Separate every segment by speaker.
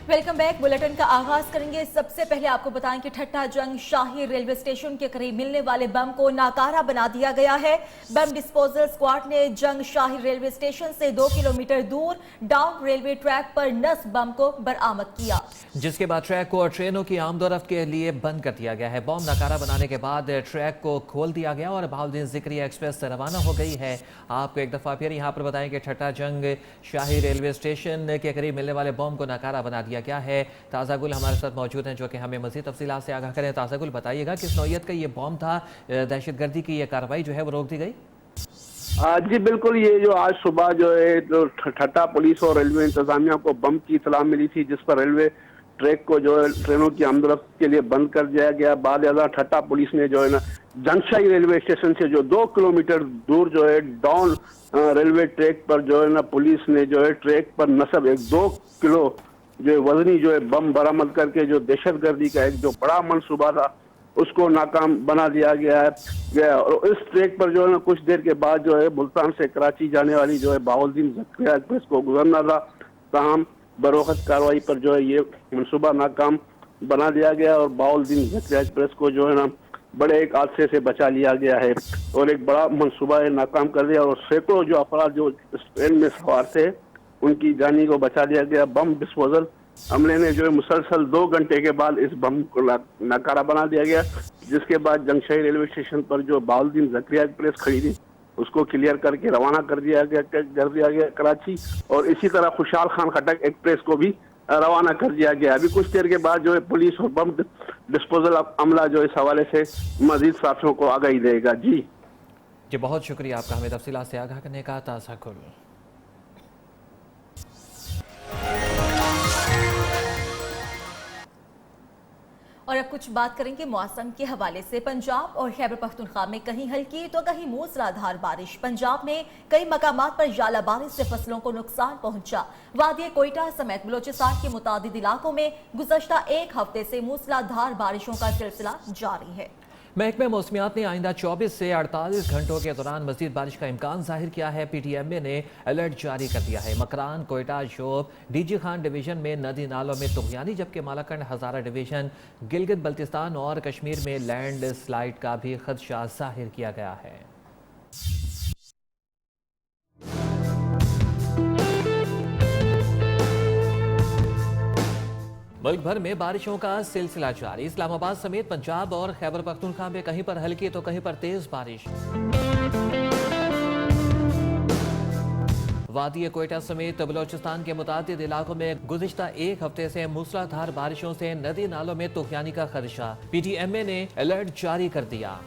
Speaker 1: Welcome back. Bulletin का आगाज करेंगे। सबसे पहले आपको बताएं कि ठट्टा जंग शाही रेलवे स्टेशन के करीब मिलने वाले बम को नाकारा बना दिया गया है। बम डिस्पोजल स्क्वाड ने जंग शाही रेलवे स्टेशन से 2 किलोमीटर दूर डाउन रेलवे ट्रैक पर नस बम को बरामद किया,
Speaker 2: जिसके बाद ट्रैक को और ट्रेनों की आमदोरफ्त के लिए बंद कर दिया गया है। बम नाकारा बनाने के बाद ट्रैक को खोल दिया गया और बहाउद्दीन ज़िक्रिया एक्सप्रेस रवाना हो गई है। आपको एक दफ़ा फिर यहाँ पर बताएं कि ठट्टा जंग शाही रेलवे स्टेशन के करीब मिलने वाले बम को नाकारा बना दिया क्या है। ताज़ा गुल हमारे साथ मौजूद हैं जो कि हमें मज़ीद तफसीलात से आगाह करें। ताज़ा गुल, बताइएगा किस नौयत का ये बम था, दहशतगर्दी की ये कार्रवाई जो है वो रोक दी गई?
Speaker 3: जी बिल्कुल, ये जो आज सुबह जो है जो ठट्टा पुलिस और रेलवे इंतजामिया को बम की इतला मिली थी, जिस पर रेलवे ट्रैक को जो है ट्रेनों की आमदरफ्त के लिए बंद कर दिया गया। बाद ठट्टा पुलिस ने जो है ना जंगशाही रेलवे स्टेशन से जो 2 किलोमीटर दूर जो है डाउन रेलवे ट्रैक पर जो है ना पुलिस ने जो है ट्रैक पर नस्ब एक 2 किलो जो है वजनी जो है बम बरामद करके जो दहशतगर्दी का एक जो बड़ा मंसूबा था उसको नाकाम बना दिया गया। और इस ट्रैक पर जो है ना कुछ देर के बाद जो है मुल्तान से कराची जाने वाली जो है बहाउद्दीन ज़िक्रिया एक्सप्रेस को गुजरना था। ताहम बरोखत कार्रवाई पर जो है ये मंसूबा नाकाम बना दिया गया और बहाउद्दीन ज़िक्रिया एक्सप्रेस को जो है ना बड़े एक हादसे से बचा लिया गया है और एक बड़ा मंसूबा है नाकाम कर दिया और सैकड़ों जो अफराद जो इस ट्रेन में सवार थे उनकी जानी को बचा लिया गया। बम डिस्पोजल अमले ने जो है मुसलसल 2 घंटे के बाद इस बम को नाकारा बना दिया गया, जिसके बाद जंगशाही रेलवे स्टेशन पर जो बहाउद्दीन ज़िक्रिया एक्सप्रेस खड़ी थी उसको क्लियर करके रवाना कर दिया गया कराची और इसी तरह खुशहाल खान खटक एक्सप्रेस को भी रवाना कर दिया गया। अभी कुछ देर के बाद जो है पुलिस और बम डिस्पोजल अमला जो इस हवाले से मजीद साथियों को आगाही देगा। जी
Speaker 2: बहुत शुक्रिया आपका हमें तफसीलात से आगाह करने का। ताज़ा गुल।
Speaker 1: और अब कुछ बात करेंगे मौसम के हवाले से। पंजाब और खैबर पख्तूनख्वा में कहीं हल्की तो कहीं मूसलाधार बारिश। पंजाब में कई मकामात पर ज़्यादा बारिश से फसलों को नुकसान पहुंचा। वादी कोयटा समेत बलोचिस्तान के मुतादिद इलाकों में गुज़श्ता एक हफ्ते से मूसलाधार बारिशों का सिलसिला जारी है।
Speaker 2: महकमे मौसमियात ने आइंदा 24 से 48 घंटों के दौरान मज़ीद बारिश का इम्कान जाहिर किया है। PTMA ने अलर्ट जारी कर दिया है। मकरान, कोयटा, शोब, डीजी खान डिवीज़न में नदी नालों में तुग़यानी, जबकि मालाकंड, हज़ारा डिवीज़न, गिलगित बल्तिस्तान और कश्मीर में लैंड स्लाइड का भी खदशा जाहिर किया गया है। मुल्क भर में बारिशों का सिलसिला जारी। इस्लामाबाद समेत पंजाब और खैबर पख्तूनख्वा में कहीं पर हल्की तो कहीं पर तेज बारिश। वादी कोयटा समेत बलोचिस्तान के मुतादिद इलाकों में गुज़िश्ता एक हफ्ते से मूसलाधार बारिशों से नदी नालों में तुग़यानी का खदशा। PTMA ने अलर्ट जारी कर दिया।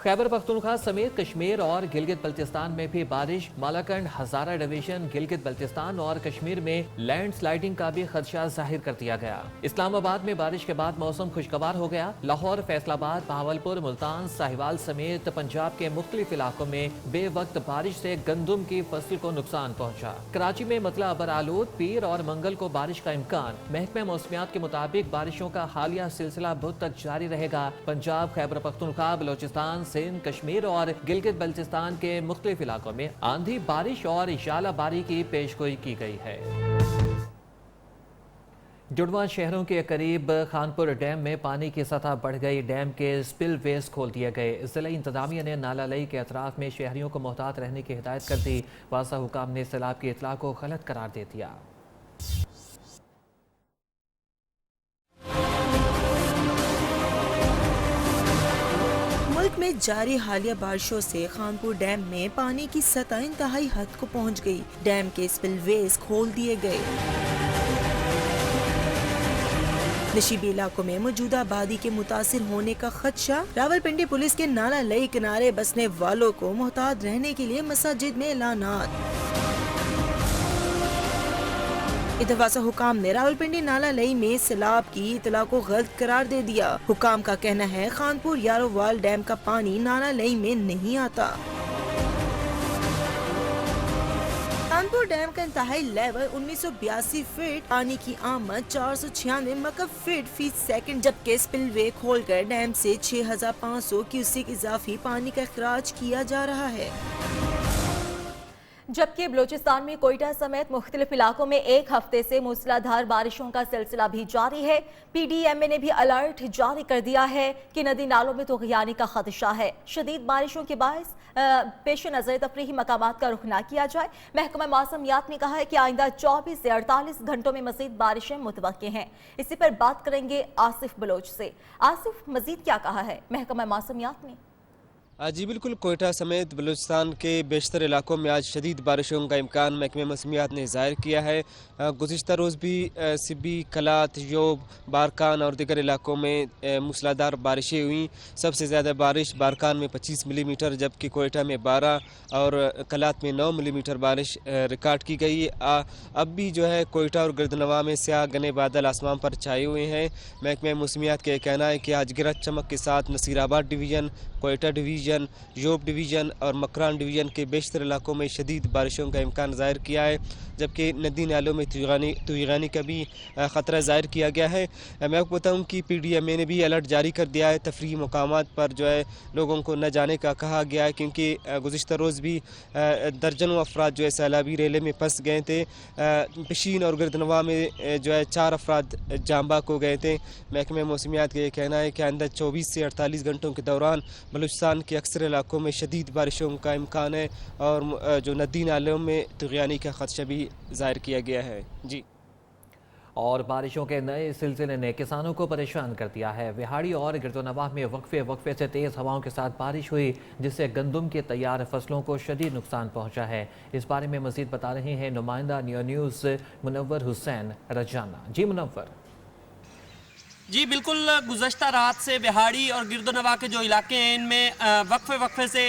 Speaker 2: खैबर पख्तूनख्वा समेत कश्मीर और गिलगित बल्तिस्तान में भी बारिश। मालाकंड, हज़ारा डिवीज़न, गिलगित बल्तिस्तान और कश्मीर में लैंड स्लाइडिंग का भी खदशा जाहिर कर दिया गया। इस्लामाबाद में बारिश के बाद मौसम खुशगवार हो गया। लाहौर, फैसलाबाद, बहावलपुर, मुल्तान, साहिवाल समेत पंजाब के मुख्तलिफ इलाकों में बेवक्त बारिश से गंदम की फसल को नुकसान पहुंचा। कराची में मतला बरालूद, पीर और मंगल को बारिश का इम्कान। महकमे मौसमियात के मुताबिक बारिशों का हालिया सिलसिला बुध तक जारी रहेगा। पंजाब, खैबर पख्तूनख्वा, बलोचिस्तान, सिंध, कश्मीर और गिलगित बल्तिस्तान के मुख्तलिफ इलाकों में आंधी बारिश और यालाबारी की पेशगोई की गई है। जुड़वा शहरों के करीब खानपुर डैम में पानी की सतह बढ़ गई। डैम के स्पिल वेज खोल दिए गए। जिला इंतजामिया ने नाला लई के अतराफ में शहरियों को मोहतात रहने की हिदायत कर दी। वासा हुकाम ने सैलाब की इतला को गलत करार दे दिया।
Speaker 4: मुल्क में जारी हालिया बारिशों से खानपुर डैम में पानी की सतह इंतहाई हद को पहुंच गई। डैम के स्पिलवेज खोल दिए गए। नशीबी इलाकों में मौजूदा आबादी के मुतासिर होने का खदशा। रावलपिंडी पुलिस के नाला लई किनारे बसने वालों को मोहतात रहने के लिए मसाजिद में ऐलानात। इतवासा हुकाम ने रावलपिंडी नाला लई में सैलाब की इतला को गलत करार दे दिया। हुकाम का कहना है खानपुर यारोवाल डैम का पानी नाला लई में नहीं आता। खानपुर डैम का इंतहाई लेवल 1982 फीट, पानी की आमद 496 मकब फीट फी सेकंड, जबकि स्पिलवे खोलकर डैम से 6500 क्यूसेक इजाफी पानी का अखराज किया जा रहा है।
Speaker 1: जबकि बलूचिस्तान में कोयटा समेत मुख्तलिफ इलाकों में एक हफ्ते से मूसलाधार बारिशों का सिलसिला भी जारी है। PDMA ने भी अलर्ट जारी कर दिया है कि नदी नालों में तुग़यानी का खदशा है। शदीद बारिशों के बायस पेश नज़र तफरीही मकामात का रुख न किया जाए। महकमा मौसमियात ने कहा है कि आइंदा 24 से 48 घंटों में मज़ीद बारिशें मुतवक्के हैं। इसी पर बात करेंगे आसिफ बलोच से। आसिफ, मज़ीद क्या कहा है महकमा मौसमियात ने?
Speaker 5: जी बिल्कुल, कोयटा समेत बलूचिस्तान के बेशतर इलाकों में आज शदीद बारिशों का इम्कान महकमे मौसमियात ने ज़ाहिर किया है। गुज़िश्ता रोज़ भी सिब्बी, कलात, योब, बारकान और दीगर इलाकों में मूसलाधार बारिशें हुई। सबसे ज़्यादा बारिश बारकान में 25 मिलीमीटर जबकि कोयटा में 12 और कलात में 9 मिलीमीटर बारिश रिकॉर्ड की गई। अब भी जो है कोयटा और गिरदनवा में स्याह घने बादल आसमान पर छाए हुए हैं। महकमे मौसमियात का कहना है कि आज गरज चमक के साथ Nasirabad division, Quetta division, Zhob division और मकरान डिवीज़न के बेशतर इलाकों में शदीद बारिशों का इम्कान ज़ाहिर किया है, जबकि नदी नालों में तुग़यानी का भी ख़तरा ज़ाहिर किया गया है। मैं आपको बताऊँ कि PDMA ने भी अलर्ट जारी कर दिया है। तफरीही मकामात पर जो है लोगों को न जाने का कहा गया है, क्योंकि गुज़िश्ता रोज़ भी दर्जनों अफराद जो है सैलाबी रेले में फंस गए थे। पशीन और गिरदनवा में जो है 4 अफराद जाम बाक हो गए थे। महकमे मौसमियात का ये कहना है कि आइंदा 24 से 48 घंटों के दौरान बलूचिस्तान के अक्सर इलाकों में शदीद बारिशों का इम्कान है और जो नदी नालों में तुग़यानी का खदशा भी ज़ाहिर किया गया है। जी।
Speaker 2: और बारिशों के नए सिलसिले ने किसानों को परेशान कर दिया है। विहाड़ी और गिरदोनवाह में वक्फे से तेज़ हवाओं के साथ बारिश हुई, जिससे गंदम के तैयार फसलों को शदीद नुकसान पहुंचा है। इस बारे में मज़ीद बता रहे हैं नुमाइंदा न्यूज़ मुनव्वर हुसैन रजाना। जी मुनव्वर।
Speaker 6: जी बिल्कुल, गुज़श्ता रात से बिहाड़ी और गिरदोनवाह के जो इलाके हैं इनमें वक्फे से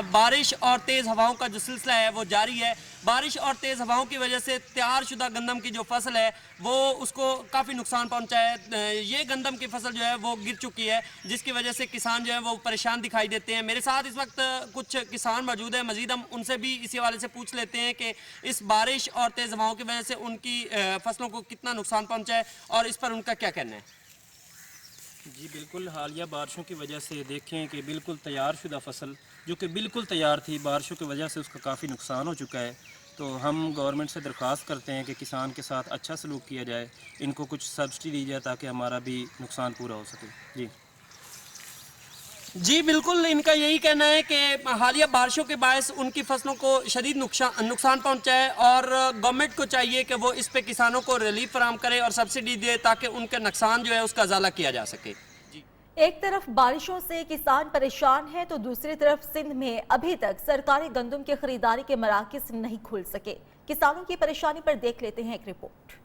Speaker 6: बारिश और तेज़ हवाओं का जो सिलसिला है वो जारी है। बारिश और तेज़ हवाओं की वजह से तैयार शुदा गंदम की जो फसल है वो उसको काफ़ी नुकसान पहुंचा है। ये गंदम की फसल जो है वो गिर चुकी है, जिसकी वजह से किसान जो है वो परेशान दिखाई देते हैं। मेरे साथ इस वक्त कुछ किसान मौजूद हैं, मज़ीद हम उनसे भी इसी हवाले से पूछ लेते हैं कि इस बारिश और तेज़ हवाओं की वजह से उनकी फसलों को कितना नुकसान पहुँचा है और इस पर उनका क्या कहना है।
Speaker 7: जी बिल्कुल, हालिया बारिशों की वजह से देखें कि बिल्कुल तैयार शुदा फसल जो कि बिल्कुल तैयार थी, बारिशों की वजह से उसका काफ़ी नुकसान हो चुका है। तो हम गवर्नमेंट से दरख्वास्त करते हैं कि किसान के साथ अच्छा सलूक किया जाए, इनको कुछ सब्सिडी दी जाए ताकि हमारा भी नुकसान पूरा हो सके।
Speaker 6: जी बिल्कुल, इनका यही कहना है कि हालिया बारिशों के बायस उनकी फसलों को शदीद नुकसान पहुंचा है और गवर्नमेंट को चाहिए कि वो इस पे किसानों को रिलीफ फराहम करे और सब्सिडी दे ताकि उनका नुकसान जो है उसका अज़ाला किया जा सके।
Speaker 1: एक तरफ बारिशों से किसान परेशान है तो दूसरी तरफ सिंध में अभी तक सरकारी गंदम की खरीदारी के मराकज़ नहीं खुल सके। किसानों की परेशानी पर देख लेते हैं एक रिपोर्ट।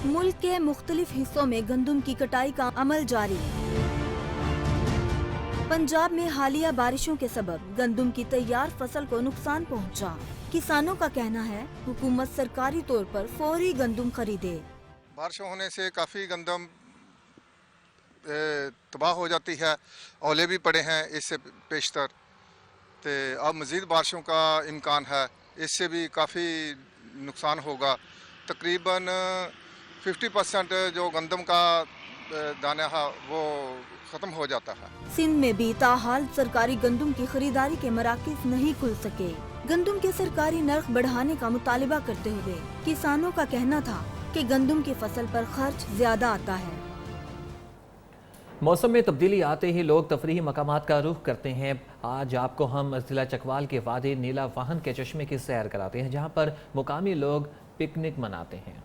Speaker 8: मुल्क के मुख्तलिफ हिस्सों में गंदम की कटाई का अमल जारी। पंजाब में हालिया बारिशों के सबब गंदम की तैयार फसल को नुकसान पहुंचा। किसानों का कहना है हुकूमत सरकारी तौर पर फौरी गंदम खरीदे।
Speaker 9: बारिशों होने से काफ़ी गंदम तबाह हो जाती है, ओले भी पड़े हैं इससे पेशतर। तो अब मज़ीद बारिशों का इम्कान है, इससे भी काफ़ी नुकसान होगा। तकरीबन 50% जो गंदम का दाना है वो ख़त्म हो जाता है।
Speaker 8: सिंध में भी ताहाल सरकारी गंदम की खरीदारी के मराकज़ नहीं खुल सके। गंदम के सरकारी नर्ख बढ़ाने का मुतालिबा करते हुए किसानों का कहना था कि गंदम की फसल पर खर्च ज्यादा आता है।
Speaker 2: मौसम में तब्दीली आते ही लोग तफरीही मकामात का रुख करते हैं। आज आपको हम जिला चकवाल के वादी नीला वाहन के चश्मे की सैर कराते हैं, जहां पर मुकामी लोग पिकनिक मनाते हैं।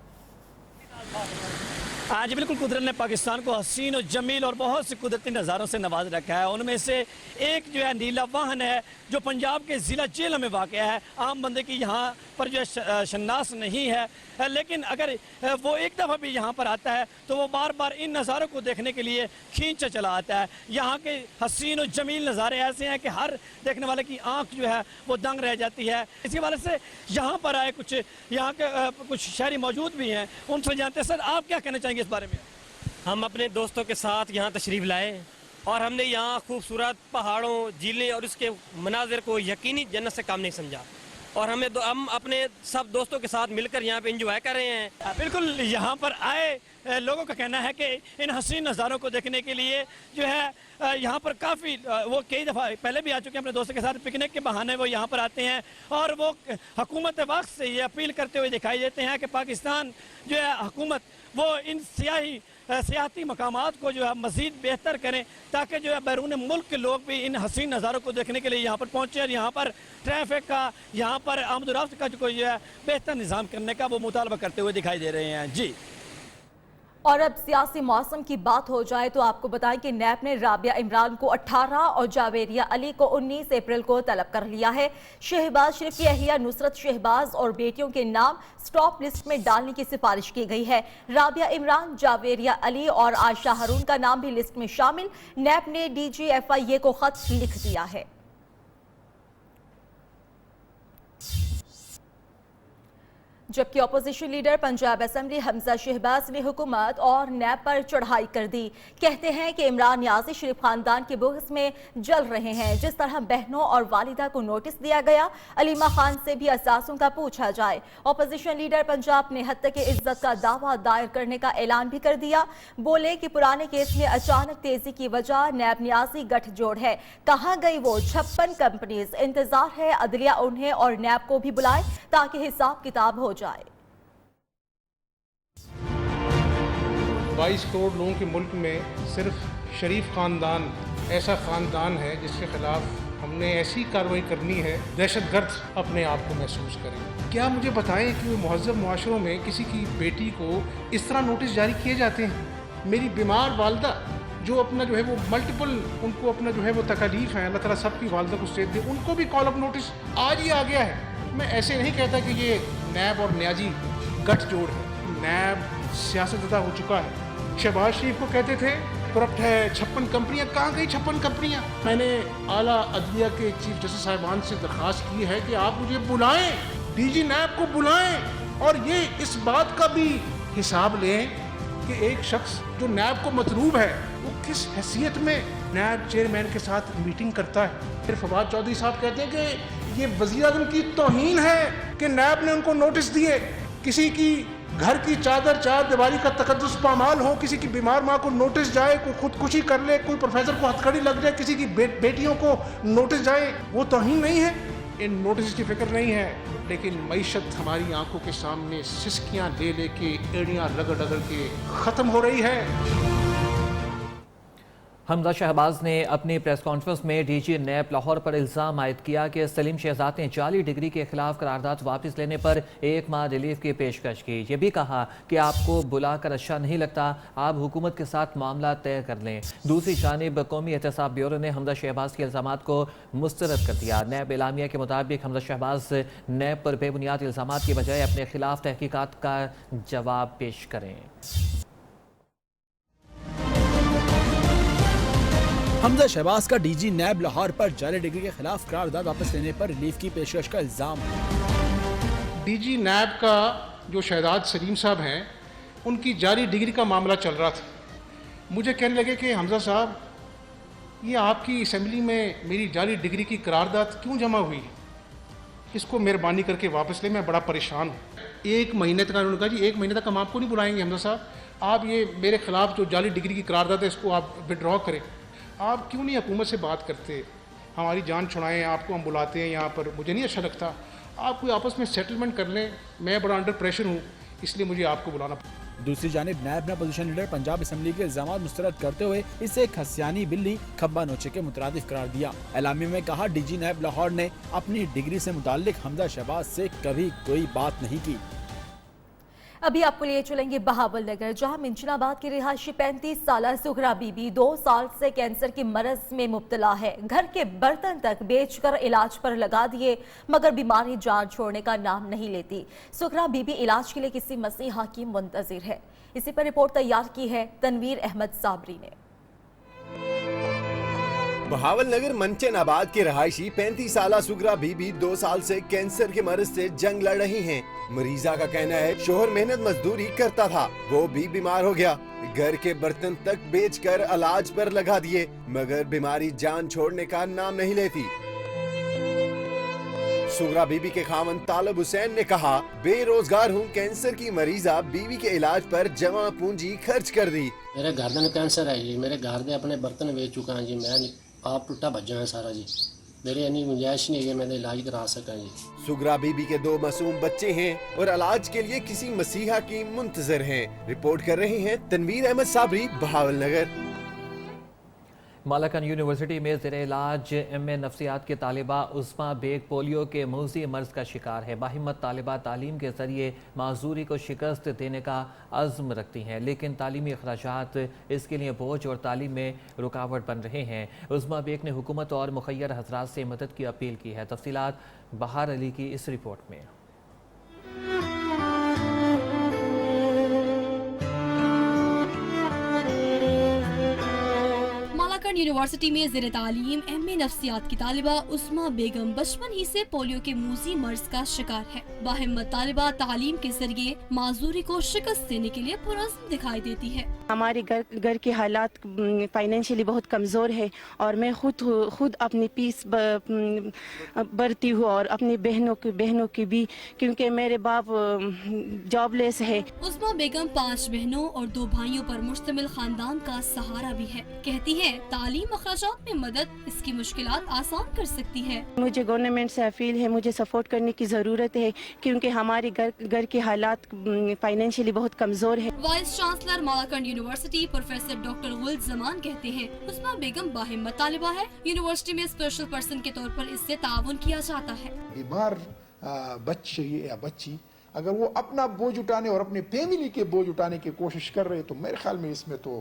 Speaker 10: आज बिल्कुल कुदरत ने पाकिस्तान को हसीन और जमील और बहुत से कुदरती नज़ारों से नवाज रखा है। उनमें से एक जो है नीला वाहन है जो पंजाब के ज़िला जेल में वाक़ है। आम बंदे की यहाँ पर जो है शनास नहीं है, लेकिन अगर वो एक दफ़ा भी यहाँ पर आता है तो वो बार बार इन नज़ारों को देखने के लिए खींच चला आता है। यहाँ के हसीन और जमील नज़ारे ऐसे हैं कि हर देखने वाले की आँख जो है वो दंग रह जाती है। इसी वजह से यहाँ पर आए कुछ यहाँ के कुछ शहरी मौजूद भी हैं, उनसे जानते हैं। सर, आप क्या कहना चाहेंगे इस बारे में?
Speaker 11: हम अपने दोस्तों के साथ यहाँ तशरीफ़ लाए और हमने यहाँ खूबसूरत पहाड़ों, झीलें और उसके मनाजिर को यकीनी जन्नत से कम नहीं समझा। और हम अपने सब दोस्तों के साथ मिलकर यहाँ पे एंजॉय कर रहे हैं।
Speaker 10: बिल्कुल, यहाँ पर आए लोगों का कहना है कि इन हसीन नज़ारों को देखने के लिए जो है यहाँ पर काफ़ी वो कई दफ़ा पहले भी आ चुके हैं अपने दोस्तों के साथ पिकनिक के बहाने वो यहाँ पर आते हैं और वो हुकूमत वक्त से ये अपील करते हुए दिखाई देते हैं कि पाकिस्तान जो है हुकूमत वो इन सियाती मकामात को जो है मज़ीद बेहतर करें ताकि जो है बैरून मुल्क के लोग भी इन हसीन नज़ारों को देखने के लिए यहाँ पर पहुँचे और यहाँ पर ट्रैफिक का, यहाँ पर आमद-ओ-रफ्त का जो है बेहतर निज़ाम करने का वो मुतालबा करते हुए दिखाई दे रहे हैं। जी।
Speaker 1: और अब सियासी मौसम की बात हो जाए तो आपको बताएं कि नैब ने राबिया इमरान को 18 और जावेरिया अली को 19 अप्रैल को तलब कर लिया है। शहबाज शरीफ की अहिया नुसरत शहबाज और बेटियों के नाम स्टॉप लिस्ट में डालने की सिफारिश की गई है। राबिया इमरान, जावेरिया अली और आयशा हारून का नाम भी लिस्ट में शामिल। नैब ने DGFIA को खत लिख दिया है। जबकि opposition leader Punjab assembly Hamza Shahbaz ने हुकूमत और नैब पर चढ़ाई कर दी। कहते हैं कि इमरान नियाज़ी शरीफ खानदान के बुग़्ज़ में जल रहे हैं। जिस तरह बहनों और वालिदा को नोटिस दिया गया, अलीमा खान से भी असासों का पूछा जाए। अपोजिशन लीडर पंजाब ने हत्या की इज्जत का दावा दायर करने का ऐलान भी कर दिया। बोले कि पुराने केस में अचानक तेजी की वजह नैब नियाज़ी गठजोड़ है। कहाँ गई वो 56 कंपनीज? इंतजार है अदलिया उन्हें और नैब को भी बुलाए ताकि हिसाब किताब हो जाए।
Speaker 12: 22 करोड़ लोगों के मुल्क में सिर्फ शरीफ खानदान ऐसा खानदान है जिसके खिलाफ हमने ऐसी कार्रवाई करनी है दहशतगर्द अपने आप को महसूस करें। क्या मुझे बताएं कि मुहज़्ज़ब मुआशरों में किसी की बेटी को इस तरह नोटिस जारी किए जाते हैं? मेरी बीमार वालदा जो अपना जो है वो मल्टीपल उनको अपना जो है वो तकलीफ है, अल्लाह ताला सबकी वालदा को सेहत दे, उनको भी कॉल अप नोटिस आज ही आ गया है। मैं ऐसे नहीं कहता कि ये नैब और न्याजी गठजोड़ है। नैब सियासतदा हो चुका है। शहबाज शरीफ को कहते थे करप्ट है, 56 कंपनियां, कहाँ गई 56 कंपनियां? मैंने आला अदलिया के चीफ जस्टिस साहिबान से दरख्वास्त की है कि आप मुझे बुलाएं, DG नैब को बुलाएं और ये इस बात का भी हिसाब लें कि एक शख्स जो नैब को मतलूब है वो किस हैसियत में नैब चेयरमैन के साथ मीटिंग करता है। फिर फवाद चौधरी साहब कहते हैं कि ये वज़ीर-ए-आज़म की तौहीन है कि नैब ने उनको नोटिस दिए। किसी की घर की चादर चार दीवारी का तकद्दुस पामाल हो, किसी की बीमार माँ को नोटिस जाए, कोई खुदकुशी कर ले, कोई प्रोफेसर को हथकड़ी लग जाए, किसी की बेटियों को नोटिस जाए, वो तौहीन नहीं है? इन नोटिस की फिक्र नहीं है, लेकिन मईशत हमारी आंखों के सामने सिसकियाँ ले लेके एड़ियाँ रगड़ रगड़ के ख़त्म हो रही है।
Speaker 2: हमजा शहबाज ने अपनी प्रेस कॉन्फ्रेंस में DG नैब लाहौर पर इल्ज़ाम आयद किया कि सलीम शहजाद ने जाली डिग्री के खिलाफ करारदाद वापस लेने पर 1 माह रिलीफ की पेशकश की। ये भी कहा कि आपको बुलाकर अच्छा नहीं लगता, आप हुकूमत के साथ मामला तय कर लें। दूसरी जानिब कौमी एहतसाब ब्यूरो ने हमजा शहबाज के इल्ज़ामात को मुस्तरद कर दिया। नैब एलामिया के मुताबिक हमजा शहबाज नैब पर बेबुनियाद इल्ज़ामात की बजाय अपने खिलाफ तहकीकात का जवाब पेश करें।
Speaker 13: हमजा शहबाज का DG नैब लाहौर पर जाली डिग्री के खिलाफ करारदाद वापस लेने पर रिलीफ की पेशकश का इल्जाम।
Speaker 12: DG नैब का जो शहजाद सलीम साहब हैं, उनकी जाली डिग्री का मामला चल रहा था। मुझे कहने लगे कि हमजा साहब, ये आपकी असेंबली में मेरी जाली डिग्री की करारदाद क्यों जमा हुई है, इसको मेहरबानी करके वापस ले, मैं बड़ा परेशान हूँ। 1 महीने तक उन्होंने कहा जी 1 महीने तक हम आपको नहीं बुलाएंगे हमजा साहब, आप ये मेरे खिलाफ जो जाली डिग्री की करारदाद है इसको आप विड्रॉ करें। आप क्यों नहीं हुकूमत से बात करते, हमारी जान छुड़ाएं, आपको हम बुलाते हैं यहाँ पर, मुझे नहीं अच्छा लगता। आप कोई आपस में सेटलमेंट कर लें, मैं बड़ा अंडर प्रेशर हूँ, इसलिए मुझे आपको बुलाना।
Speaker 13: दूसरी जानिब नैब ने अपोजिशन लीडर पंजाब असेंबली के इल्जामात मुस्तरद करते हुए इसे एक हसियानी बिल्ली खब्बा नोचे के मुतरादिफ करार दिया। एलामी में कहा DG नैब लाहौर ने अपनी डिग्री से मुताल्लिक हमजा शहबाज से कभी कोई बात नहीं की।
Speaker 1: अभी आपको लिए चलेंगे बहावलनगर, जहां मिंचनाबाद की रिहायशी 35 साल सुगरा बीबी 2 साल से कैंसर के मरज में मुब्तला है। घर के बर्तन तक बेचकर इलाज पर लगा दिए, मगर बीमारी जान छोड़ने का नाम नहीं लेती। सुगरा बीबी इलाज के लिए किसी मसीहा की मुंतजिर है। इसी पर रिपोर्ट तैयार की है तनवीर अहमद साबरी ने।
Speaker 14: बहावलनगर मंचनाबाद के रहायशी 35 साल सुगरा बीबी 2 साल से कैंसर के मर्ज से जंग लड़ रही हैं। मरीजा का कहना है शोहर मेहनत मजदूरी करता था, वो भी बीमार हो गया, घर के बर्तन तक बेचकर इलाज पर लगा दिए, मगर बीमारी जान छोड़ने का नाम नहीं लेती। सुगरा बीबी के खामन तालब हुसैन ने कहा, बेरोजगार हूँ, कैंसर की मरीजा बीवी के इलाज पर जमा पूंजी खर्च कर दी।
Speaker 15: मेरे गर्दन कैंसर है जी, मेरे घर दे अपने बर्तन बेच चुका हूँ जी, मैं आप टुटा भज्जा है सारा जी, मेरे इतनी गुंजाइश नहीं है मैं इलाज करा सका जी।
Speaker 14: सुगरा बीबी के 2 मासूम बच्चे हैं और इलाज के लिए किसी मसीहा की मुंतजर हैं। रिपोर्ट कर रहे हैं तनवीर अहमद साबरी, बहावल नगर।
Speaker 2: मालाकन यूनिवर्सिटी में ज़ेरे इलाज एम.ए. नफ्सियात की तालिबा उस्मा बेग पोलियो के मूजी मर्ज का शिकार है। बाहिम्मत तालिबा तालीम के ज़रिए माजूरी को शिकस्त देने का अज़्म रखती हैं, लेकिन तालीमी अखराजात इसके लिए बोझ और तालीम में रुकावट बन रहे हैं। उस्मा बेग ने हुकूमत और मुखय्यर हजरात से मदद की अपील की है। तफसीलात बहार अली की इस रिपोर्ट में।
Speaker 16: मालाकन यूनिवर्सिटी में ज़ेरे तालीम एम.ए. नफ्सियात की तालिबा उस्मा बेगम बचपन ही से पोलियो के मूजी मर्ज का शिकार है। बाहिम्मत तालिबा तालीम के जरिए माजूरी को शिकस्त देने के लिए पुरज़्म दिखाई देती है।
Speaker 17: हमारे घर के हालात फाइनेंशियली बहुत कमज़ोर है और मैं खुद अपनी फीस भरती हूँ और अपनी बहनों की भी, क्योंकि मेरे बाप जॉबलेस है।
Speaker 16: उस्मा बेगम 5 बहनों और 2 भाइयों पर मुश्तमिल खानदान का सहारा भी है। कहती है तालीम अखराजात में मदद इसकी मुश्किलात आसान कर सकती है।
Speaker 17: मुझे गवर्नमेंट से अपील है, मुझे सपोर्ट करने की ज़रूरत है, क्योंकि हमारे घर के हालात फाइनेंशियली बहुत कमज़ोर है।
Speaker 16: Vice chancellor Malakand university professor doctor Gul Zaman कहते हैं उस्मा बेगम बाहिम्मत तालिबा है। यूनिवर्सिटी में स्पेशल पर्सन के तौर पर इससे ताउन किया जाता है।
Speaker 18: बीमार बच्चे या बच्ची अगर वो अपना बोझ उठाने और अपने फैमिली के बोझ उठाने की कोशिश कर रहे तो मेरे ख्याल में इसमें तो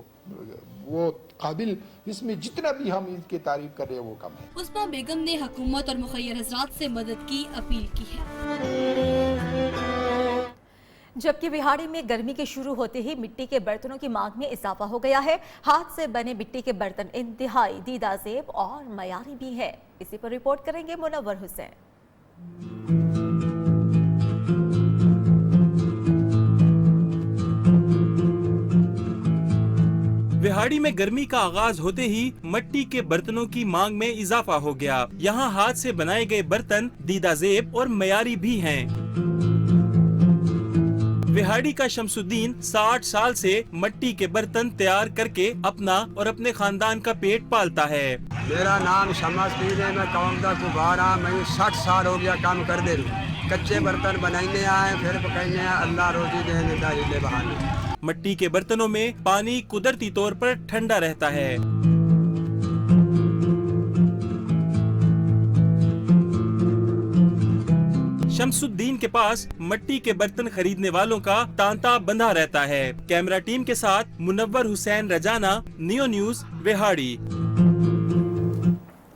Speaker 18: वो काबिल, इसमें जितना भी हम इनकी तारीफ कर रहे हैं वो कम है।
Speaker 16: उस्मा बेगम ने हुकूमत और मुखय्यर हजरात से मदद की अपील की है।
Speaker 1: जबकि बिहाड़ी में गर्मी के शुरू होते ही मिट्टी के बर्तनों की मांग में इजाफा हो गया है। हाथ से बने मिट्टी के बर्तन इंतहाई दीदाजेब और मयारी भी है। इसी पर रिपोर्ट करेंगे मुनव्वर हुसैन।
Speaker 19: बिहाड़ी में गर्मी का आगाज होते ही मिट्टी के बर्तनों की मांग में इजाफा हो गया। यहाँ हाथ से बनाए गए बर्तन दीदाजेब और मयारी भी हैं। बिहाड़ी का शमसुद्दीन 60 साल से मिट्टी के बर्तन तैयार करके अपना और अपने खानदान का पेट पालता है।
Speaker 20: मेरा नाम शमसुद्दीन है, मैं कौमदा कुबारा, मैं 60 साल हो गया काम कर दे रहा। कच्चे बर्तन बनाने आए फिर पकाने अल्लाह रोजी देने दाखिले बहाने।
Speaker 19: मिट्टी के बर्तनों में पानी कुदरती तौर पर ठंडा रहता है। शमसुद्दीन के पास मिट्टी के बर्तन खरीदने वालों का तांता बंधा रहता है। कैमरा टीम के साथ मुनव्वर हुसैन रजाना, नियो न्यूज, बिहाड़ी।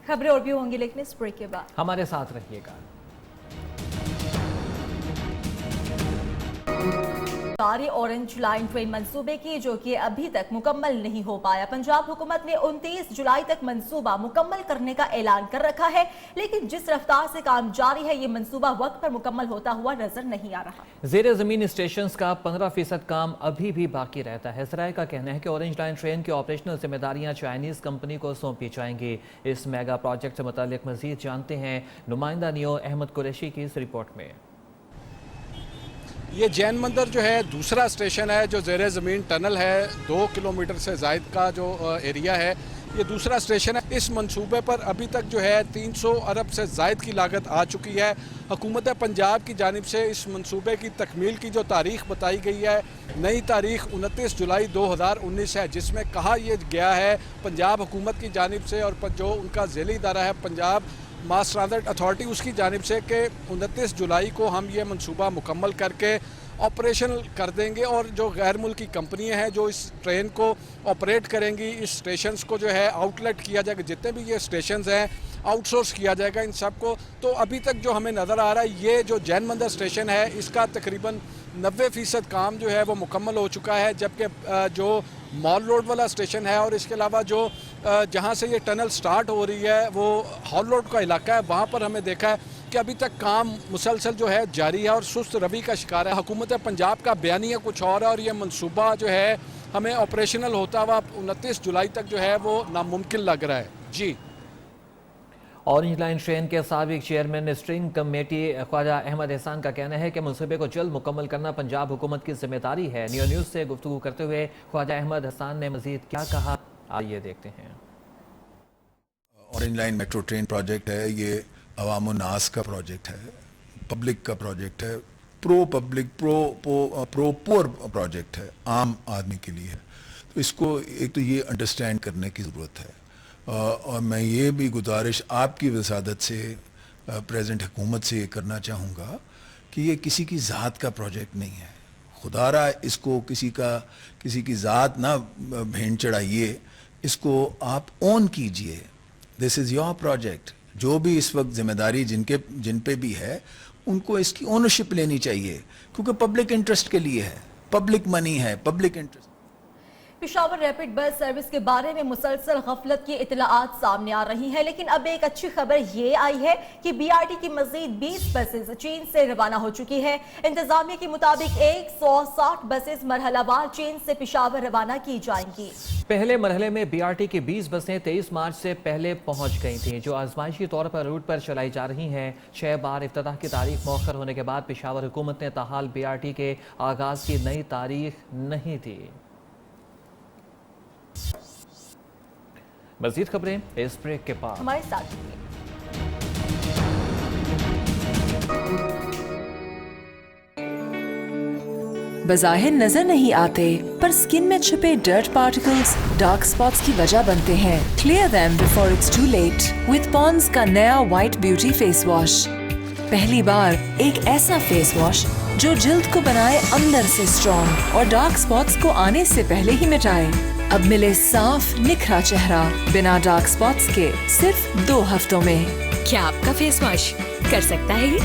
Speaker 1: खबरें और भी होंगी लेकिन इस ब्रेक के बाद
Speaker 2: हमारे साथ रहिएगा।
Speaker 1: ऑरेंज लाइन ट्रेन मंसूबे की जो कि अभी तक मुकम्मल नहीं हो पाया। पंजाब हुकूमत ने 29 जुलाई तक मंसूबा मुकम्मल करने का ऐलान कर रखा है, लेकिन जिस रफ्तार से काम जारी है ये मंसूबा वक्त पर मुकम्मल होता हुआ नजर नहीं आ रहा।
Speaker 2: ज़ेरे ज़मीन स्टेशन का 15% काम अभी भी बाकी रहता है। सराय का कहना है कि ऑरेंज लाइन ट्रेन की ऑपरेशनल जिम्मेदारियां चाइनीज कंपनी को सौंपी जाएंगी। इस मेगा प्रोजेक्ट से मुतालिक मजीद जानते हैं नुमाइंदा नियो अहमद कुरैशी की इस रिपोर्ट में।
Speaker 21: ये जैन मंदिर जो है दूसरा स्टेशन है जो ज़ेरे ज़मीन टनल है, 2 किलोमीटर से ज़ायद का जो एरिया है, ये दूसरा स्टेशन है। इस मंसूबे पर अभी तक जो है 300 अरब से ज़ायद की लागत आ चुकी है। हुकूमत पंजाब की जानिब से इस मंसूबे की तकमील की जो तारीख़ बताई गई है, नई तारीख़ 29 जुलाई 2019 है, जिसमें कहा यह गया है पंजाब हुकूमत की जानिब से और जो उनका ज़ेली इदारा है पंजाब मास ट्रांजिट अथॉरिटी, उसकी जानिब से कि 29 जुलाई को हम ये मंसूबा मुकम्मल करके ऑपरेशनल कर देंगे और जो गैर मुल्की कंपनियां हैं जो इस ट्रेन को ऑपरेट करेंगी, इस स्टेशंस को जो है आउटलेट किया जाएगा, जितने भी ये स्टेशंस हैं आउटसोर्स किया जाएगा इन सब को। तो अभी तक जो हमें नज़र आ रहा है ये जो जैन मंदिर स्टेशन है इसका तकरीबन 90% काम जो है वो मुकम्मल हो चुका है, जबकि जो मॉल रोड वाला स्टेशन है और इसके अलावा जो जहाँ से ये टनल स्टार्ट हो रही है वो हॉल रोड का इलाका है, वहाँ पर हमने देखा है कि अभी तक काम मुसलसल जो है जारी है और सुस्त रवि का शिकार है। हुकूमत पंजाब का बयानिया कुछ और है और ये मंसूबा जो है हमें ऑपरेशनल होता हुआ 29 जुलाई तक जो है वो नामुमकिन लग रहा है। जी।
Speaker 2: ऑरेंज लाइन ट्रेन के साबिक chairman steering committee Khawaja Ahmad Ehsan का कहना है कि मनसूबे को जल्द मुकम्मल करना पंजाब हुकूमत की जिम्मेदारी है। नियो न्यूज़ से गुफ्तगू करते हुए ख्वाजा अहमद एहसान ने मजीद क्या कहा, आइए देखते हैं।
Speaker 3: Orange line metro train project है, ये अवाम नास का प्रोजेक्ट है, पब्लिक का प्रोजेक्ट है, pro public pro poor project है, आम आदमी के लिए है। तो इसको एक तो ये अंडरस्टैंड करने की ज़रूरत है। और मैं ये भी गुजारिश आपकी वसादत से प्रेजेंट हुकूमत से ये करना चाहूँगा कि ये किसी की ज़ात का प्रोजेक्ट नहीं है। खुदारा इसको किसी की ज़ात ना भेंट चढ़ाइए, इसको आप ओन कीजिए। This is your project. जो भी इस वक्त जिम्मेदारी जिन पे भी है उनको इसकी ओनरशिप लेनी चाहिए, क्योंकि पब्लिक इंटरेस्ट के लिए है, पब्लिक मनी है, public interest.
Speaker 1: Peshawar rapid bus service के बारे में मुसलसल गफलत की इतलाआत सामने आ रही हैं, लेकिन अब एक अच्छी खबर ये आई है कि बीआरटी की मजीद 20 बसेस चीन से रवाना हो चुकी है। इंतजामिया के मुताबिक 160 बसेस मरहलावार चीन से पेशावर रवाना की जाएंगी।
Speaker 2: पहले मरहले में बीआरटी की 20 बसें 23 मार्च से पहले पहुंच गई थीं, जो आजमाइशी तौर पर रूट पर चलाई जा रही हैं। 6 बार इफ्तिताह की तारीख मौखर होने के बाद पेशावर हुकूमत ने ताहाल बीआरटी के आगाज की नई तारीख नहीं दी। मज़ीद खबरें इस ब्रेक के बाद
Speaker 1: हमारे साथ।
Speaker 22: बज़ाहिर नजर नहीं आते, पर स्किन में छुपे डर्ट पार्टिकल्स डार्क स्पॉट्स की वजह बनते हैं। Clear them before it's too late with Pond's का नया व्हाइट ब्यूटी फेस वॉश। पहली बार एक ऐसा फेस वॉश जो जिल्द को बनाए अंदर से स्ट्रॉन्ग और डार्क स्पॉट्स को आने से पहले ही मिटाए। अब मिले साफ निखरा चेहरा बिना डार्क स्पॉट्स के सिर्फ 2 हफ्तों में।
Speaker 23: क्या आपका फेस वॉश कर सकता है ये?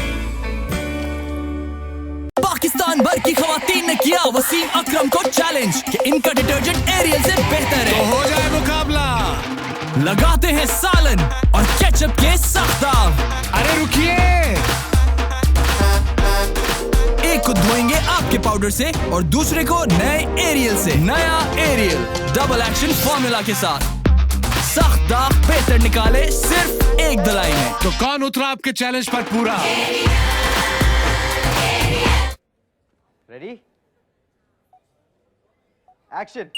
Speaker 24: पाकिस्तान भर की खवातीन ने किया वसीम अकरम को चैलेंज कि इनका डिटर्जेंट एरियल से बेहतर है।
Speaker 25: तो हो जाए मुकाबला।
Speaker 24: लगाते हैं सालन और केचप के साथ दाग।
Speaker 25: अरे रुकिए,
Speaker 24: एक को धोएंगे आपके पाउडर से और दूसरे को नए एरियल से। नया एरियल डबल एक्शन फॉर्मूला के साथ सख्त दाग बेहतर निकाले सिर्फ एक धुलाई में।
Speaker 25: तो कौन उतरा आपके चैलेंज पर पूरा?
Speaker 26: Ready, action.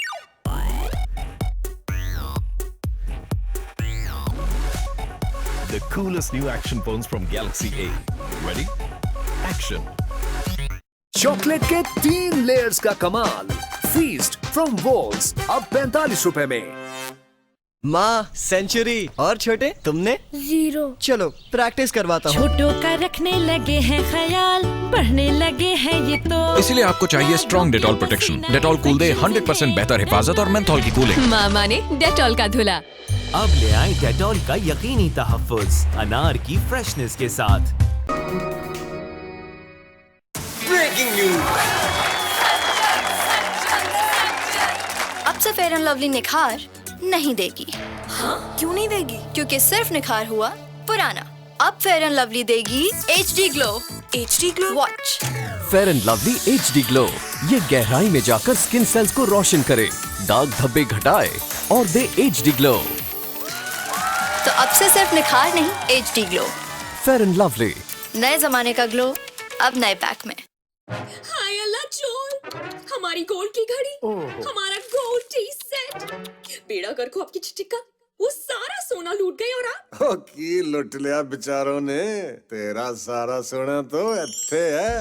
Speaker 27: The coolest new action phones from Galaxy A. Ready? Action.
Speaker 28: Chocolate के 3 लेयर्स का कमाल, फीस्ट फ्रॉम वॉल्स अब 45 रुपए में।
Speaker 26: माँ सेंचुरी और छोटे तुमने
Speaker 23: 0।
Speaker 26: चलो प्रैक्टिस करवाता हूँ।
Speaker 23: छोटों का रखने लगे हैं ख्याल, बढ़ने लगे हैं ये तो।
Speaker 29: इसलिए आपको चाहिए strong Dettol protection. Dettol cool they 100% बेहतर हिफाजत और मेंथॉल की कूलिंग।
Speaker 23: मामा ने डेटॉल का धुला।
Speaker 30: अब ले आए डेटॉल का यकीनी तहफ्फुज़ अनार की फ्रेशनेस के साथ।
Speaker 26: Breaking news.
Speaker 8: अब से फेयर एंड लवली निखार नहीं देगी।
Speaker 23: हाँ? क्यों नहीं देगी?
Speaker 8: क्योंकि सिर्फ निखार हुआ पुराना। अब फेयर एंड लवली देगी HD glow.
Speaker 23: HD glow
Speaker 8: watch.
Speaker 28: Fair and lovely HD glow, ये गहराई में जाकर स्किन सेल्स को रोशन करे, दाग धब्बे घटाए और दे HD ग्लो।
Speaker 8: तो अब से सिर्फ निखार नहीं, HD glow.
Speaker 28: Fair and lovely,
Speaker 8: नए जमाने का ग्लो अब नए पैक में।
Speaker 23: हाय अल्लाह चोर, हमारी गोल्ड की घड़ी, हमारा गोल्ड टी सेट, बेड़ा गर्क को आपकी चिट्टिका, वो सारा सोना लूट गए और आप
Speaker 31: की लुट लिया बेचारों ने। तेरा सारा सोना तो इत्थे है।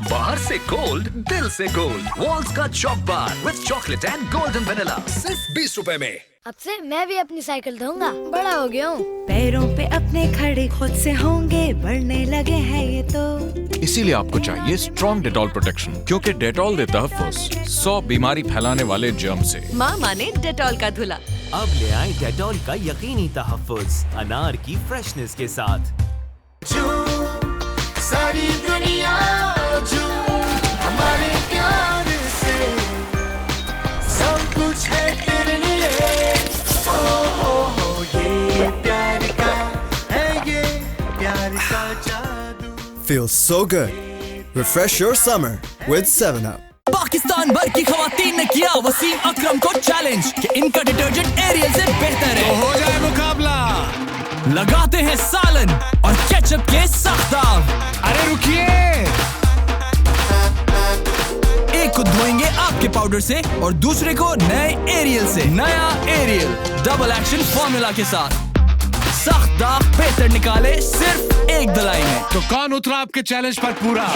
Speaker 28: बाहर से गोल्ड, दिल से गोल्ड। वॉल्स का chalk bar with chocolate and golden vanilla सिर्फ 20 रुपए में।
Speaker 23: अब से मैं भी अपनी साइकिल धोऊंगा, बड़ा हो गया हूँ। पैरों पे अपने खड़े खुद से होंगे, बढ़ने लगे हैं ये तो।
Speaker 29: इसीलिए आपको चाहिए स्ट्रॉन्ग डेटॉल प्रोटेक्शन, क्योंकि डेटॉल देता है 100 बीमारी फैलाने वाले जर्म से।
Speaker 23: मामा ने डेटॉल का धुला।
Speaker 30: अब ले आए डेटॉल का यकीनी तहफ्फुज़ अनार की फ्रेशनेस के साथ।
Speaker 25: सारी दुनिया हमारे प्यार से सब कुछ है तेरे लिए। ये प्यार का है, ये प्यार का जादू।
Speaker 14: Feels so good. Refresh your summer with 7up.
Speaker 24: Pakistan भर की खवातीन ने किया वसीम अकरम को चैलेंज कि इनका डिटर्जेंट एरियल से बेहतर है।
Speaker 25: तो हो जाए मुकाबला।
Speaker 24: लगाते हैं सालन और केचप के सख्त दाग। अरे रुकिए, एक को धोएंगे आपके पाउडर से और दूसरे को नए एरियल से। नया एरियल डबल एक्शन फॉर्मूला के साथ सख्त दाग बेहतर निकाले सिर्फ एक धुलाई में।
Speaker 21: तो कौन उतरा आपके चैलेंज पर पूरा?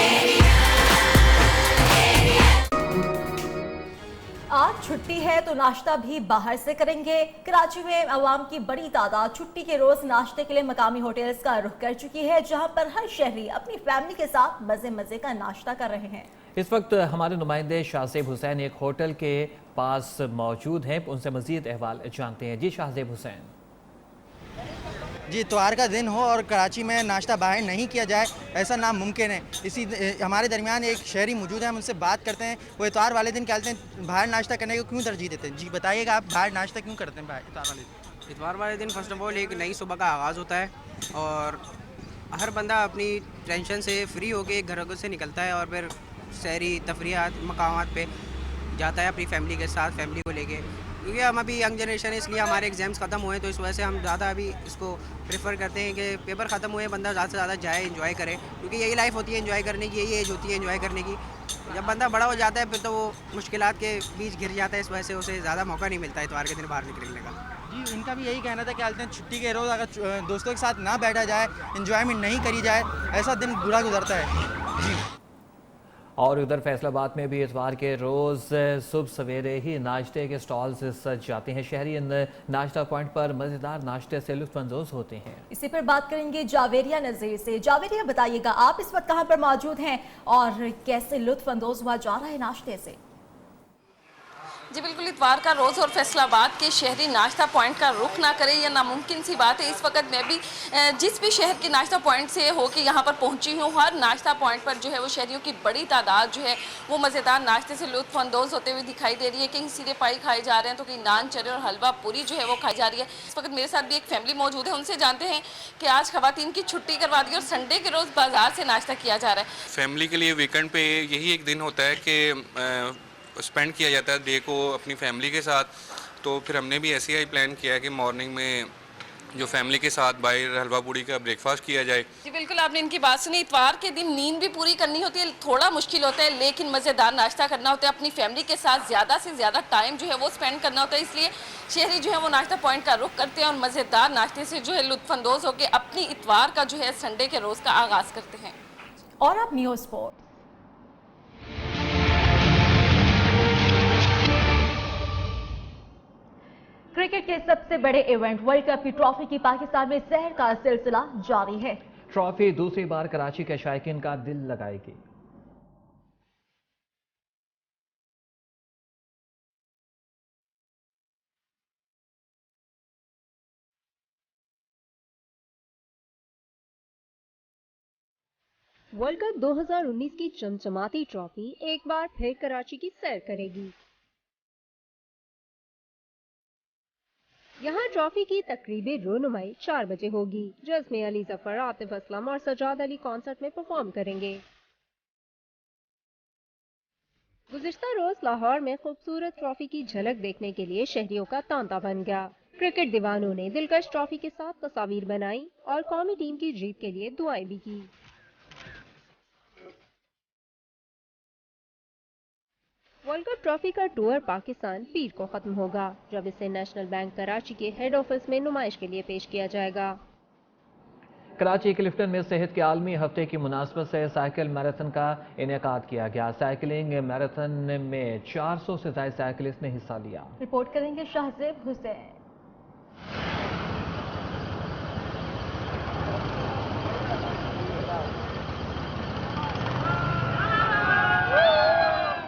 Speaker 1: आज छुट्टी है तो नाश्ता भी बाहर से करेंगे। कराची में अवाम की बड़ी तादाद छुट्टी के रोज नाश्ते के लिए मकामी होटल्स का रुख कर चुकी है, जहां पर हर शहरी अपनी फैमिली के साथ मजे मजे का नाश्ता कर रहे हैं।
Speaker 2: इस वक्त हमारे नुमाइंदे शाहजेब हुसैन एक होटल के पास मौजूद हैं, उनसे मजीद अहवाल जानते हैं। जी शाहजेब हुसैन।
Speaker 4: जी, इतवार का दिन हो और कराची में नाश्ता बाहर नहीं किया जाए ऐसा नामुमकिन है। इसी हमारे दरमियान एक शहरी मौजूद है, हम उनसे बात करते हैं। वो इतवार वाले दिन कहते हैं बाहर नाश्ता करने को क्यों तरजीह देते हैं। जी बताइएगा, आप बाहर नाश्ता क्यों करते हैं बाहर इतवार वाले दिन?
Speaker 5: इतवार वाले दिन फर्स्ट ऑफ ऑल एक नई सुबह का आगाज़ होता है और हर बंदा अपनी टेंशन से फ्री होकर घरों से निकलता है और फिर शहरी तफरियात मकामात पे जाता है अपनी फैमिली के साथ, फैमिली को लेके। क्योंकि हम अभी यंग जनरेशन है, इसलिए हमारे एग्ज़ाम्स ख़त्म हुए, तो इस वजह से हम ज़्यादा अभी इसको प्रेफर करते हैं कि पेपर ख़त्म हुए बंदा ज़्यादा से ज़्यादा जाए, एंजॉय करे, क्योंकि यही लाइफ होती है एंजॉय करने की, यही एज होती है एंजॉय करने की। जब बंदा बड़ा हो जाता है फिर तो वो मुश्किलात के बीच घिर जाता है, इस वजह से उसे ज़्यादा मौका नहीं मिलता इतवार के दिन बाहर निकलने का।
Speaker 4: जी, इनका भी यही कहना था कि कहते हैं छुट्टी के रोज़ अगर दोस्तों के साथ ना बैठा जाए, इंजॉयमेंट नहीं करी जाए, ऐसा दिन बुरा गुजरता है। जी।
Speaker 2: और उधर फैसलाबाद में भी इतवार के रोज़ सुबह सवेरे ही नाश्ते के स्टॉल्स सज जाते हैं। शहरी इन नाश्ता पॉइंट पर मज़ेदार नाश्ते से लुत्फ़अंदोज़ होते हैं।
Speaker 1: इसी पर बात करेंगे जावेरिया नज़ीर से। जावेरिया, बताइएगा आप इस वक्त कहाँ पर मौजूद हैं और कैसे लुत्फ़अंदोज़ हुआ जा रहा है नाश्ते से?
Speaker 6: जी बिल्कुल, इतवार का रोज़ और फैसलाबाद के शहरी नाश्ता पॉइंट का रुख ना करें, यह नामुमकिन सी बात है। इस वक्त मैं भी जिस भी शहर के नाश्ता पॉइंट से हो के यहाँ पर पहुँची हूँ, हर नाश्ता पॉइंट पर जो है वो शहरियों की बड़ी तादाद जो है वो मज़ेदार नाश्ते से लुत्फ़अंदोज़ होते हुए दिखाई दे रही है। कहीं सीरे पाई खाए जा रहे हैं तो कहीं नान चने और हलवा पूरी जो है वो खाई जा रही है। इस वक्त मेरे साथ भी एक फैमिली मौजूद है, उनसे जानते हैं कि आज ख़वातीन की छुट्टी करवा दी और संडे के रोज़ बाज़ार से नाश्ता किया जा रहा है।
Speaker 7: फैमिली के लिए वीकेंड पे यही एक दिन होता है कि स्पेंड किया जाता है डे को अपनी फैमिली के साथ। तो फिर हमने भी ऐसे ही प्लान किया है कि मॉर्निंग में जो फैमिली के साथ बाहर हलवा पूड़ी का ब्रेकफास्ट किया जाए।
Speaker 6: जी बिल्कुल, आपने इनकी बात सुनी। इतवार के दिन नींद भी पूरी करनी होती है, थोड़ा मुश्किल होता है, लेकिन मज़ेदार नाश्ता करना होता है, अपनी फैमिली के साथ ज़्यादा से ज़्यादा टाइम जो है वो स्पेंड करना होता है। इसलिए शहरी जो है वो नाश्ता पॉइंट का रुख करते हैं और मज़ेदार नाश्ते से जो है लुत्फ़अंदोज़ होकर अपनी इतवार का जो है संडे के रोज़ का आगाज़ करते हैं।
Speaker 1: और अब न्यूज़ स्पोर्ट। क्रिकेट के सबसे बड़े इवेंट वर्ल्ड कप की ट्रॉफी की पाकिस्तान में सैर का सिलसिला जारी है।
Speaker 2: ट्रॉफी दूसरी बार कराची के शायकीन का दिल लगाएगी।
Speaker 9: वर्ल्ड कप 2019 की चमचमाती ट्रॉफी एक बार फिर कराची की सैर करेगी। यहाँ ट्रॉफी की तकरीबी रोनुमाई 4 बजे होगी, जिसमें अली जफर, आतिफ असलम और सजाद अली कॉन्सर्ट में परफॉर्म करेंगे। गुज़िश्ता रोज लाहौर में खूबसूरत ट्रॉफी की झलक देखने के लिए शहरियों का तांता बन गया। क्रिकेट दीवानों ने दिलकश ट्रॉफी के साथ तस्वीर बनाई और कौमी टीम की जीत के लिए दुआएं भी की। वर्ल्ड कप ट्रॉफी का टूर पाकिस्तान पीर को खत्म होगा, जब इसे नेशनल बैंक कराची के हेड ऑफिस में नुमाइश के लिए पेश किया जाएगा।
Speaker 2: कराची क्लिफ्टन में सेहत के आलमी हफ्ते की मुनासबत से साइकिल मैराथन का इनेकाद किया गया। साइकिलिंग मैराथन में 400 से ज्यादा साइकिलिस्ट ने हिस्सा लिया।
Speaker 1: रिपोर्ट करेंगे शाहजेब हुसैन।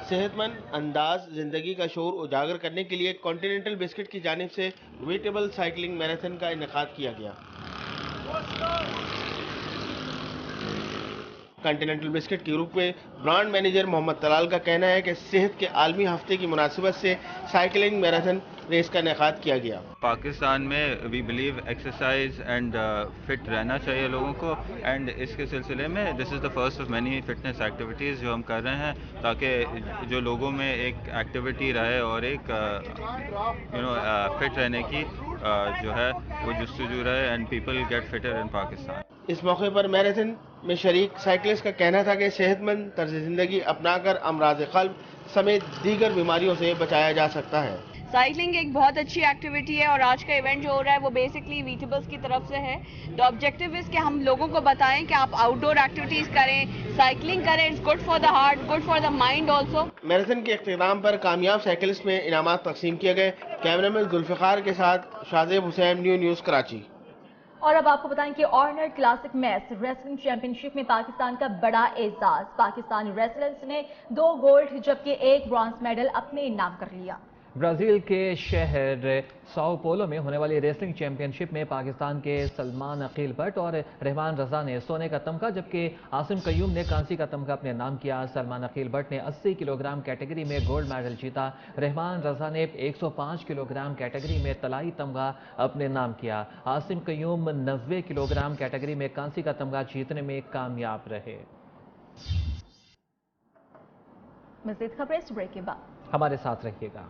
Speaker 10: सेहतमंद अंदाज जिंदगी का शोर उजागर करने के लिए कॉन्टिनेंटल बिस्किट की जानिब से वेटेबल साइकिलिंग मैराथन का इनेकाद किया गया। कॉन्टिनेंटल बिस्किट के ग्रुप में ब्रांड मैनेजर मोहम्मद तलाल का कहना है कि सेहत के आलमी हफ्ते की मुनासिबत से साइकिलिंग मैराथन रेस का इनेकाद किया गया।
Speaker 11: पाकिस्तान में we believe exercise and fit रहना चाहिए लोगों को, एंड इसके सिलसिले में this is the first of many fitness activities जो हम कर रहे हैं, ताकि जो लोगों में एक एक्टिविटी रहे और एक फिट रहने की जो है वो जस्तजू रहे एंड पीपल गेट फिटर इन पाकिस्तान।
Speaker 10: इस मौके पर मैराथन में शरीक साइकिलिस्ट का कहना था कि सेहतमंद तर्ज ज़िंदगी अपनाकर अमराज क़ल्ब समेत दीगर बीमारियों से बचाया जा सकता है।
Speaker 3: साइकिलिंग एक बहुत अच्छी एक्टिविटी है और आज का इवेंट जो हो रहा है वो बेसिकली वीटेबल्स की तरफ से है। तो ऑब्जेक्टिव इज कि हम लोगों को बताएं कि आप आउटडोर एक्टिविटीज करें, साइकिलिंग करें, it's good for the heart, good for the mind also.
Speaker 10: Marathon के इख्तिताम पर कामयाब साइकिलिस्ट में इनामात तकसीम किए गए। कैमरामैन जुल्फ़िकार के साथ शाहजेब हुसैन, न्यूज़ कराची।
Speaker 1: और अब आपको बताएं कि ऑर्नर क्लासिक मैच रेसलिंग चैंपियनशिप में पाकिस्तान का बड़ा एजाज। पाकिस्तानी रेसलर्स ने 2 गोल्ड जबकि 1 ब्रॉन्ज मेडल अपने नाम कर लिया।
Speaker 2: ब्राजील के शहर साओ पोलो में होने वाली रेसलिंग चैंपियनशिप में पाकिस्तान के सलमान अकील भट्ट और रहमान रजा ने सोने का तमगा जबकि आसिम कयूम ने कांसी का तमगा अपने नाम किया। सलमान अकील भट्ट ने 80 किलोग्राम कैटेगरी में गोल्ड मेडल जीता। रहमान रजा ने 105 किलोग्राम कैटेगरी में तलाई तमगा अपने नाम किया। आसिम कयूम 90 किलोग्राम कैटेगरी में कांसी का तमगा जीतने में कामयाब रहे।
Speaker 1: मज़ीद खबरें इस ब्रेक के बाद
Speaker 2: हमारे साथ रहिएगा।